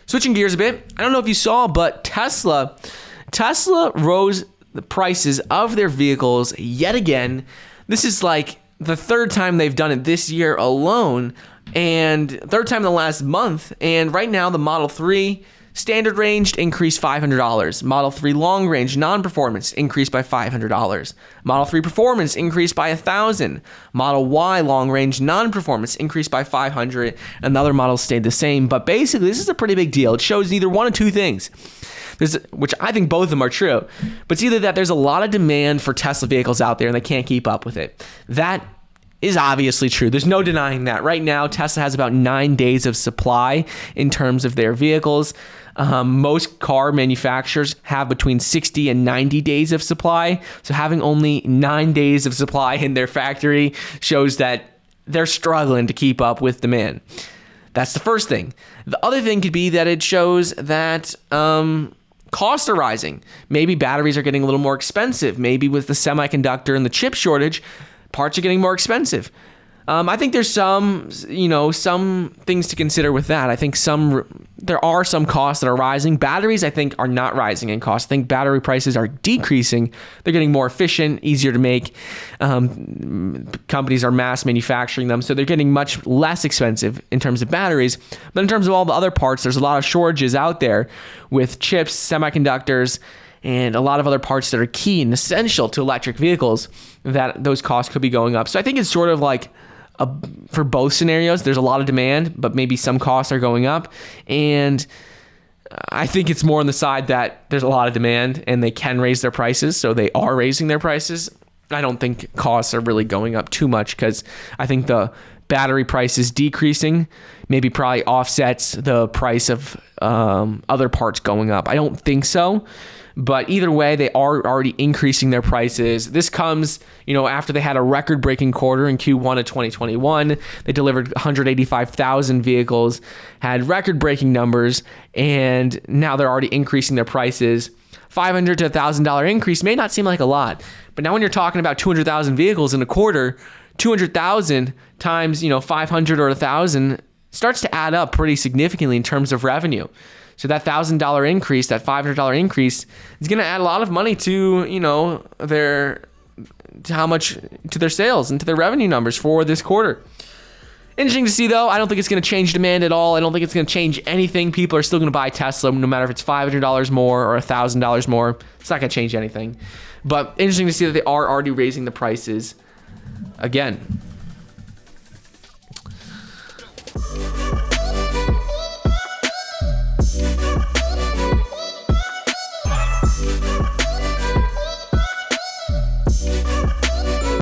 Switching gears a bit, I don't know if you saw, but Tesla rose the prices of their vehicles yet again. This is like the third time they've done it this year alone, and third time in the last month. And right now, the Model 3 standard range increased $500. Model 3 long range non-performance increased by $500. Model 3 performance increased by $1,000. Model Y long range non-performance increased by $500. And other models stayed the same. But basically, this is a pretty big deal. It shows either one of two things, which I think both of them are true. But it's either that there's a lot of demand for Tesla vehicles out there and they can't keep up with it. That is obviously true. There's no denying that. Right now, Tesla has about 9 days of supply in terms of their vehicles. Most car manufacturers have between 60 and 90 days of supply. So having only 9 days of supply in their factory shows that they're struggling to keep up with demand. That's the first thing. The other thing could be that it shows that costs are rising. Maybe batteries are getting a little more expensive. Maybe with the semiconductor and the chip shortage, parts are getting more expensive. I think there's some things to consider with that. I think there are some costs that are rising. Batteries, I think, are not rising in cost. I think battery prices are decreasing. They're getting more efficient, easier to make. Companies are mass manufacturing them, so they're getting much less expensive in terms of batteries. But in terms of all the other parts, there's a lot of shortages out there with chips, semiconductors, and a lot of other parts that are key and essential to electric vehicles, that those costs could be going up. So I think it's sort of like for both scenarios, there's a lot of demand, but maybe some costs are going up. And I think it's more on the side that there's a lot of demand and they can raise their prices, so they are raising their prices. I don't think costs are really going up too much, because I think the battery prices decreasing maybe probably offsets the price of other parts going up. I don't think so. But either way, they are already increasing their prices. This comes, after they had a record-breaking quarter in Q1 of 2021. They delivered 185,000 vehicles, had record-breaking numbers, and now they're already increasing their prices. $500 to $1,000 increase may not seem like a lot, but now when you're talking about 200,000 vehicles in a quarter, 200,000 times 500 or 1,000 starts to add up pretty significantly in terms of revenue. So that $1,000 increase, that $500 increase, is going to add a lot of money to their sales and to their revenue numbers for this quarter. Interesting to see, though. I don't think it's going to change demand at all. I don't think it's going to change anything. People are still going to buy Tesla, no matter if it's $500 more or $1,000 more. It's not going to change anything. But interesting to see that they are already raising the prices again.